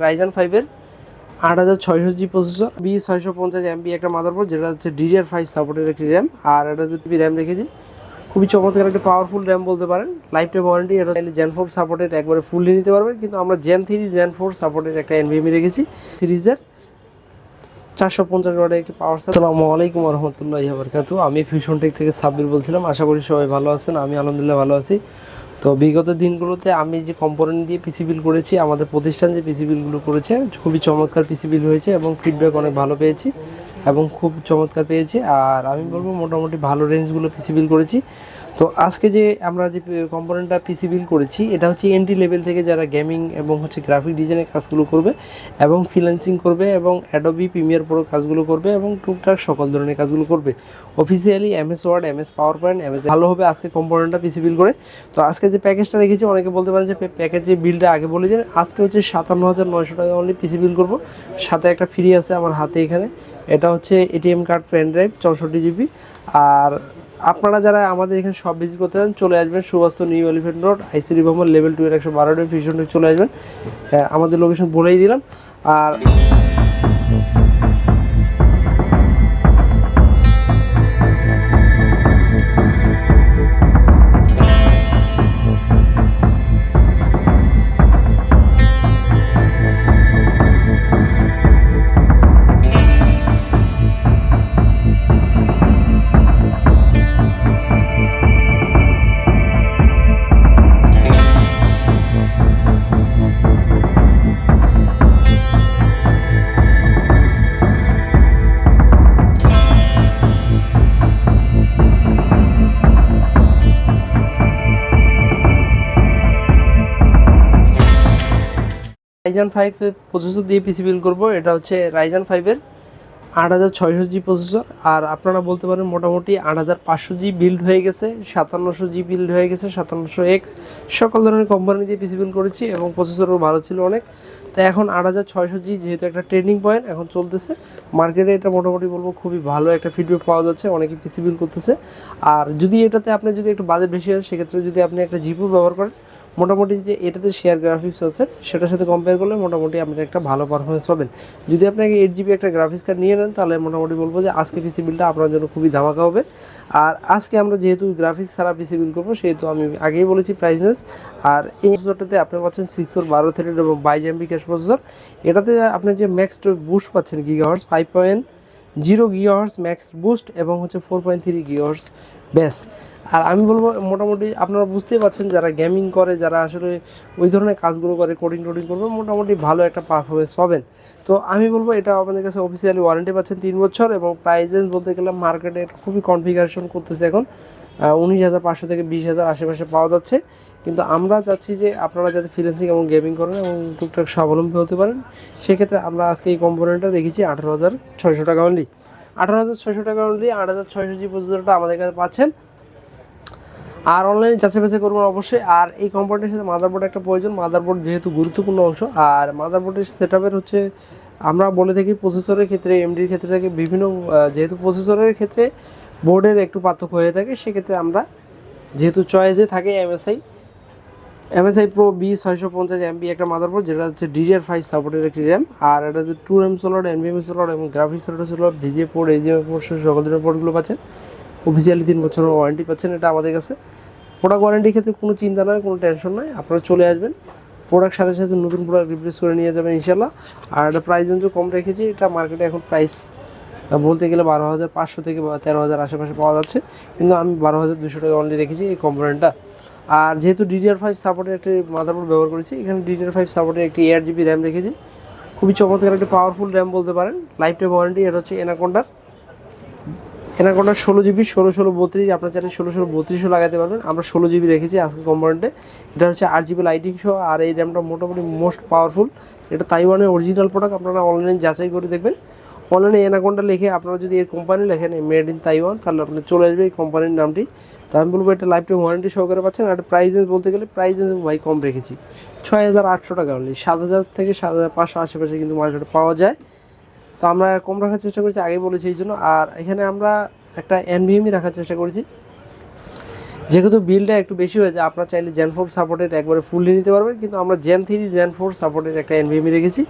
Ryzen 5 এর 8600G processor, B650 MB একটা motherboard, যেটা হচ্ছে DDR5 সাপোর্টের একটি র্যাম, আর এটা 2GB র্যাম রেখেছি। খুবই চমৎকার একটা পাওয়ারফুল র্যাম বলতে পারেন। Life time warranty. এটা Gen 4 সাপোর্টেড একবারে ফুললি নিতে পারবেন, কিন্তু আমরা Gen 3 Gen 4 সাপোর্টেড একটা NVMe রেখেছি সিরিজের 450 ওয়াটের একটি পাওয়ার সাপ্লাই। আসসালামু আলাইকুম ওয়া রাহমাতুল্লাহি ওয়া বারাকাতুহু। আমি ফিউশন টেক থেকে সাব্বির বলছিলাম। আশা করি সবাই ভালো আছেন। আমি আলহামদুলিল্লাহ ভালো আছি। তো বিগত দিনগুলোতে আমি যে কম্পোনেন্ট দিয়ে পিসি বিল করেছি, আমাদের প্রতিষ্ঠান যে পিসি বিলগুলো করেছে, খুবই চমৎকার পিসি বিল হয়েছে এবং ফিডব্যাক অনেক ভালো পেয়েছি এবং খুব চমৎকার পেয়েছি। আর আমি বলবো মোটামুটি ভালো রেঞ্জগুলো পিসি বিল করেছি। তো আজকে যে আমরা যে কম্পোনেন্টটা পিসি বিল করেছি, এটা হচ্ছে এন্ট্রি লেভেল থেকে যারা গেমিং এবং হচ্ছে গ্রাফিক ডিজাইনের কাজগুলো করবে এবং ফ্রিল্যান্সিং করবে এবং অ্যাডোবি প্রিমিয়ার প্রো কাজগুলো করবে এবং টুকটাক সকল ধরনের কাজগুলো করবে। Officially MS word, MS PowerPoint, MS ভালো হবে আজকে কম্পোনেন্টটা পিসি বিল করে। তো আজকে যে প্যাকেজটা রেখেছি, অনেকে বলতে পারেন যে প্যাকেজের বিলটা আগে বলে দিন। আজকে হচ্ছে 57,900 টাকা অনলি পিসি বিল করবো। সাথে একটা ফ্রি আছে আমার হাতে এখানে, এটা হচ্ছে ATM card, pen drive 64GB। আর আপনারা যারা আমাদের এখানে সব ভিজিট করতে চান, চলে আসবেন Suvastu new elephant road, ICD ভবন, লেভেল 2 এর 112 ফিউশন টেক চলে আসবেন। আমাদের লোকেশন বলেই দিলাম। আর রাইজেন 5 প্রসেসর দিয়ে পিসি বিল করবো। এটা হচ্ছে রাইজেন 5 এর 8600G প্রসেসর। আর আপনারা বলতে পারেন মোটামুটি 8500G বিল্ড হয়ে গেছে, 5700G বিল্ড হয়ে গেছে, 5700X সকল ধরনের কোম্পানি দিয়ে পিসি বিল করেছি এবং প্রসেসরও ভালো ছিল অনেক। তো এখন 8600G যেহেতু একটা ট্রেন্ডিং পয়েন্ট এখন চলতেছে মার্কেটে, এটা মোটামুটি বলবো খুবই ভালো একটা ফিডব্যাক পাওয়া যাচ্ছে, অনেকে পিসি বিল করতেছে। আর যদি এটাতে আপনি যদি একটু বাজেট বেশি হয়, সেক্ষেত্রে যদি আপনি একটা জিপু ব্যবহার করেন, মোটামুটি যে এটাতে শেয়ার গ্রাফিক্স আছে সেটার সাথে কম্পেয়ার করলে মোটামুটি আপনি একটা ভালো পারফরমেন্স পাবেন। যদি আপনাকে 8GB একটা গ্রাফিক্স কার্ড নিয়ে নেন, তাহলে মোটামুটি বলবো যে আজকে পিসি বিলটা আপনার জন্য খুবই ধামাকা হবে। আর আজকে আমরা যেহেতু গ্রাফিক্স ছাড়া পিসি বিল করবো, সেহেতু আমি আগেই বলেছি প্রাইসনেস। আর এই প্রসেসরটাতে আপনি পাচ্ছেন 6 কোর 12 থ্রেড এবং 22MB ক্যাশ প্রসেসর। এটাতে আপনি যে ম্যাক্স বুস্ট পাচ্ছেন গিগাহার্টজ, 5.0 গিগাহার্টজ ম্যাক্স বুস্ট এবং হচ্ছে 4.3 গিগাহার্টজ বেস। আর আমি বলবো মোটামুটি আপনারা বুঝতেই পারছেন, যারা গেমিং করে, যারা আসলে ওই ধরনের কাজগুলো করে, কোডিং করবে, মোটামুটি ভালো একটা পারফরমেন্স পাবেন। তো আমি বলবো এটা আপনাদের কাছে অফিসিয়ালি ওয়ারেন্টি পাচ্ছেন 3 বছর এবং প্রাইসেস বলতে গেলে মার্কেটে খুবই কনফিগারেশন করতেছে এখন 19,500 থেকে 20,000 আশেপাশে পাওয়া যাচ্ছে। কিন্তু আমরা চাচ্ছি যে আপনারা যাতে ফ্রিল্যান্সিং এবং গেমিং করেন এবং টুকটাক স্বাবলম্বী হতে পারেন, সেক্ষেত্রে আমরা আজকে এই কম্পোনেন্টটা রেখেছি 18,600 টাকা অনলি। 18,600 টাকা অনলি 8600G প্রসেসরটা আমাদের কাছে পাচ্ছেন। আর অনলাইনে যাচাই বাছাই করবেন অবশ্যই। আর এই কম্পোনেন্টের সাথে মাদারবোর্ড একটা প্রয়োজন, মাদারবোর্ড যেহেতু গুরুত্বপূর্ণ অংশ। আর মাদারবোর্ডের সেটআপের হচ্ছে আমরা বলে থাকি প্রসেসরের ক্ষেত্রে, এমডির ক্ষেত্রে থাকে বিভিন্ন, যেহেতু প্রসেসরের ক্ষেত্রে বোর্ডের একটু পার্থক্য হয়ে থাকে, সেক্ষেত্রে আমরা যেহেতু চয়েসে থাকে MSI Pro B650MB একটা মাদারবোর্ড, যেটা হচ্ছে DDR5 সাপোর্টের একটি র্যাম। আর এটা 2 RAM স্লট, NVMe স্লট এবং graphics slot, VGA port, HDMI port সকল ধরনের পোর্টগুলো পাচ্ছেন। অফিসিয়ালি 3 বছরের ওয়ারেন্টি পাচ্ছেন এটা আমাদের কাছে। প্রোডাক্ট ওয়ারেন্টির ক্ষেত্রে কোনো চিন্তা নয়, কোনো টেনশন নয়, আপনারা চলে আসবেন, প্রোডাক্ট সাথে সাথে নতুন প্রোডাক্ট রিপ্লেস করে নিয়ে যাবেন ইনশাল্লাহ। আর এটা প্রাইস কিন্তু কম রেখেছি, এটা মার্কেটে এখন প্রাইস বলতে গেলে 12,500 থেকে 13,000 আশেপাশে পাওয়া যাচ্ছে, কিন্তু আমি 12,200 টাকা অনলি রেখেছি এই কম্পোনেন্টটা। আর যেহেতু DDR5 সাপোর্টের একটি মাদারবোর্ড ব্যবহার করেছি, এখানে DDR5 সাপোর্টের একটি 8GB র্যাম রেখেছি। খুবই চমৎকার একটি পাওয়ারফুল র্যাম বলতে পারেন, লাইফ টাইম ওয়ারেন্টি। এটা হচ্ছে এনাকোন্ডার 16GB, 16/32। আপনার চাইলে 16/32ও লাগাতে পারবেন। আমরা 16GB রেখেছি আজকে কম্পোনেন্টে। এটা হচ্ছে 8GB লাইটিং সহ। আর এই র্যামটা মোটামুটি মোস্ট পাওয়ারফুল। এটা তাইওয়ানের অরিজিনাল প্রোডাক্ট, আপনারা অনলাইনে যাচাই করে দেখবেন। অনলাইনে এনাকোন্ডা লিখে আপনারা যদি এর কোম্পানি লেখেন মেড ইন তাইওয়ান, তাহলে আপনার চলে আসবে এই কোম্পানির নামটি। তো আমি বলবো এটা লাইফ টাইম ওয়ারেন্টি সহকারে পাচ্ছেন। আর প্রাইস বলতে গেলে প্রাইস ভাই কম রেখেছি, 6,800 টাকা অনলি। 7,000 থেকে 7,500 আশেপাশে কিন্তু মার্কেটে পাওয়া যায়। তো আমরা কম রাখার চেষ্টা করেছি, আগে বলেছি এই জন্য। আর এখানে আমরা একটা NVMe রাখার চেষ্টা করেছি। যেহেতু বিলটা একটু বেশি হয়ে যায়, আপনার চাইলে জেন 4 সাপোর্টেড একবারে ফুললি নিতে পারবেন, কিন্তু আমরা জেন 3 জেন 4 সাপোর্টেড একটা এনভিএমই রেখেছি,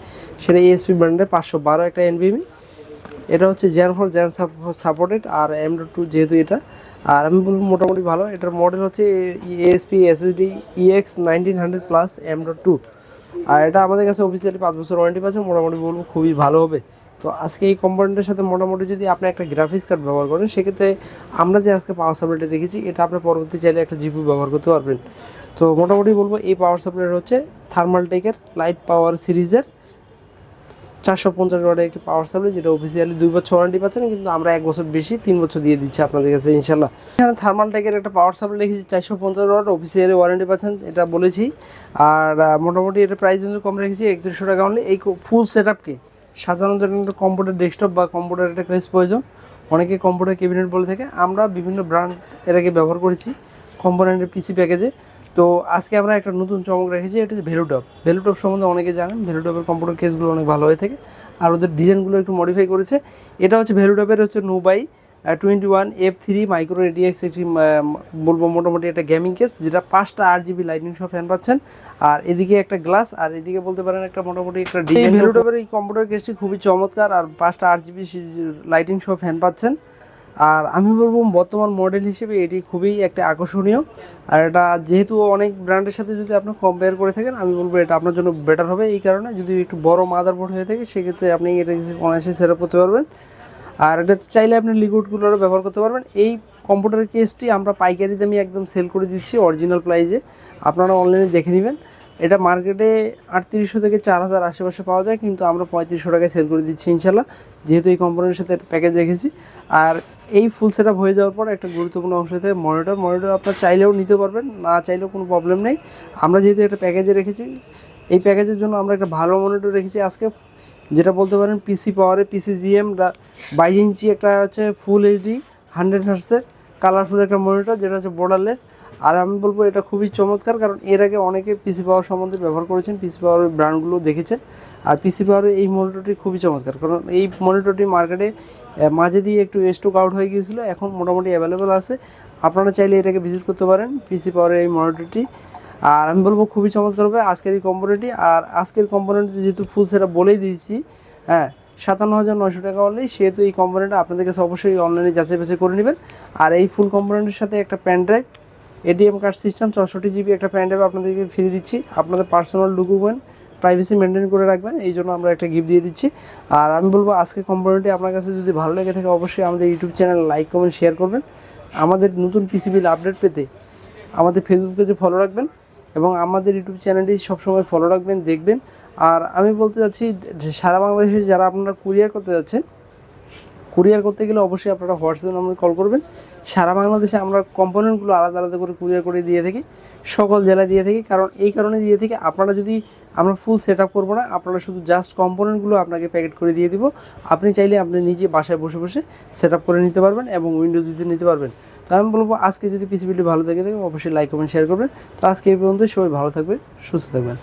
সেটা ESP ব্র্যান্ডের 512 একটা এনভিএমই। এটা হচ্ছে জেন 4 জেন সাপোর্টেড আর M.2 যেহেতু এটা, আর আমি বলবো মোটামুটি ভালো। এটার মডেল হচ্ছে ASP SSD EX 1900 plus M.2, আর এটা আমাদের কাছে অফিসিয়ালি 5 বছর ওয়ারেন্টি পাচ্ছে, মোটামুটি বলবো খুবই ভালো হবে। তো আজকে এই কম্পোনেন্টের সাথে মোটামুটি যদি আপনি একটা গ্রাফিক্স কার্ড ব্যবহার করেন, সেক্ষেত্রে আমরা যে আজকে পাওয়ার সাপ্লাইটা দেখেছি, এটা আপনি পরবর্তী চাইলে একটা জিপি ব্যবহার করতে পারবেন। তো মোটামুটি বলবো এই পাওয়ার সাপ্লাইটা হচ্ছে থার্মালটেকের লাইট পাওয়ার সিরিজের 450 ওয়াটের একটি পাওয়ার সাপ্লাই, যেটা অফিসিয়ালি 2 বছর ওয়ারেন্টি পাচ্ছেন, কিন্তু আমরা 1 বছর বেশি 3 বছর দিয়ে দিচ্ছি আপনাদের কাছে ইনশাল্লাহ। এখানে থার্মালটেকের একটা পাওয়ার সাপ্লাই লিখেছি 450 ওয়াট, অফিসিয়ালি ওয়ারেন্টি পাচ্ছেন, এটা বলেছি। আর মোটামুটি এটা প্রাইস কিন্তু কম রেখেছি 3100 টাকা অনলি। এই ফুল সেট আপকে সাজানোর জন্য একটা কম্পিউটার ডেস্কটপ বা কম্পিউটার একটা কেস প্রয়োজন, অনেকে কম্পিউটার ক্যাবিনেট বলে থাকে। আমরা বিভিন্ন ব্র্যান্ড এর আগে ব্যবহার করেছি কম্পোনেন্টের পিসি প্যাকেজে। তো আজকে আমরা একটা নতুন চমক রেখেছি, এটা হচ্ছে ভ্যালুটপ। ভ্যালুটপ সম্বন্ধে অনেকে জানেন, ভ্যালুটপের কম্পিউটার কেসগুলো অনেক ভালো হয়ে থাকে, আর ওদের ডিজাইনগুলো একটু মডিফাই করেছে। এটা হচ্ছে ভ্যালুটপের হচ্ছে নোবাই 21 F3 মাইক্রো রেডিএক্স একটি বলবো মোটামুটি একটা গেমিং কেস, যেটা 5টা RGB লাইটিং সহ ফ্যান পাচ্ছেন, আর এদিকে একটা গ্লাস, আর এদিকে বলতে পারেন একটা মোটামুটি একটা ডিজাইন। ভ্যালুটপের এই কম্পিউটার কেসটি খুবই চমৎকার, আর 5টা RGB লাইটিং সহ ফ্যান পাচ্ছেন। আর আমি বলবো বর্তমান মডেল হিসেবে এটি খুবই একটা আকর্ষণীয়, আর এটা যেহেতু অনেক ব্র্যান্ডের সাথে যদি আপনি কম্পেয়ার করে থাকেন, আমি বলবো এটা আপনার জন্য বেটার হবে। এই কারণে যদি একটু বড় মাদারবোর্ড হয়ে থাকে, সেক্ষেত্রে আপনি এটা অনায়াসে সেট আপ করতে পারবেন, আর এটা চাইলে আপনি লিকুইড কুলারও ব্যবহার করতে পারবেন। এই কম্পিউটার কেসটি আমরা পাইকারি দামে একদম সেল করে দিচ্ছি অরিজিনাল প্রাইসে, আপনারা অনলাইনে দেখে নেবেন। এটা মার্কেটে 3800 থেকে 4000 আশেপাশে পাওয়া যায়, কিন্তু আমরা 3500 টাকায় সেল করে দিচ্ছি ইনশাল্লাহ, যেহেতু এই কম্পোনেন্টের সাথে প্যাকেজ রেখেছি। আর এই ফুল সেট আপ হয়ে যাওয়ার পর একটা গুরুত্বপূর্ণ অংশ থেকে মনিটর আপনার চাইলেও নিতে পারবেন, না চাইলেও কোনো প্রবলেম নেই। আমরা যেহেতু একটা প্যাকেজে রেখেছি, এই প্যাকেজের জন্য আমরা একটা ভালো মনিটর রেখেছি আজকে, যেটা বলতে পারেন পিসি পাওয়ারে PCGM 22 ইঞ্চি একটা হচ্ছে ফুল HD 100 হার্টসের কালারফুল একটা মনিটর, যেটা হচ্ছে বর্ডারলেস। আর আমি বলবো এটা খুবই চমৎকার, কারণ এর আগে অনেকে পিসি পাওয়ার সম্বন্ধে ব্যবহার করেছেন, পিসি পাওয়ারের ব্র্যান্ডগুলো দেখেছেন, আর পিসি পাওয়ারের এই মনিটরটি খুবই চমৎকার, কারণ এই মনিটরটি মার্কেটে মাঝে দিয়ে একটু স্টক আউট হয়ে গিয়েছিলো, এখন মোটামুটি অ্যাভেলেবেল আছে। আপনারা চাইলে এটাকে ভিজিট করতে পারেন, পিসি পাওয়ারের এই মনিটরটি। আর আমি বলবো খুবই চমৎকার হবে আজকের এই কম্পোনেন্টটি। আর আজকের কম্পোনেন্ট যেহেতু ফুল সেটা বলেই দিয়েছি, হ্যাঁ 57,900 টাকা অনলি, সেহেতু এই কম্পোনেন্ট আপনাদের কাছে অবশ্যই অনলাইনে যাচাই বাছাই করে নেবেন। আর এই ফুল কম্পোনেন্টের সাথে একটা pan drive, ATM card system 64 GB একটা প্যান ড্রাইভ আপনাদেরকে ফ্রি দিচ্ছি। আপনাদের পার্সোনাল ডকুমেন্ট প্রাইভেসি মেনটেন করে রাখবেন, এই জন্য আমরা একটা গিফট দিয়ে দিচ্ছি। আর আমি বলবো আজকে কম্পোনেন্টটি আপনার কাছে যদি ভালো লেগে থাকে, অবশ্যই আমাদের YouTube channel like comment share করবেন। আমাদের নতুন পিসি বিল আপডেট পেতে আমাদের ফেসবুক পেজে ফলো রাখবেন, এবং আমাদের ইউটিউব চ্যানেলটি সবসময় ফলো রাখবেন, দেখবেন। আর আমি বলতে চাচ্ছি সারা বাংলাদেশে যারা আপনারা কুরিয়ার করতে যাচ্ছেন, কুরিয়ার করতে গেলে অবশ্যই আপনারা হোয়াটসঅ্যাপ নম্বরে কল করবেন। সারা বাংলাদেশে আমরা কম্পোনেন্টগুলো আলাদা আলাদা করে কুরিয়ার করে দিয়ে থাকি, সকল জেলায় দিয়ে থাকি, কারণ এই কারণে দিয়ে থাকি আপনারা যদি আমরা ফুল সেট আপ করবো না, আপনারা শুধু জাস্ট কম্পোনেন্টগুলো আপনাকে প্যাকেট করে দিয়ে দিব, আপনি চাইলে আপনি নিজে বাসায় বসে বসে সেট আপ করে নিতে পারবেন এবং উইন্ডোজ দিতে নিতে পারবেন। তো আমি বলবো আজকে যদি পিসিবিটি ভালো থাকে অবশ্যই লাইক কমেন্ট শেয়ার করবেন। তো আজকে এই পর্যন্ত, সবাই ভালো থাকবে, সুস্থ থাকবেন।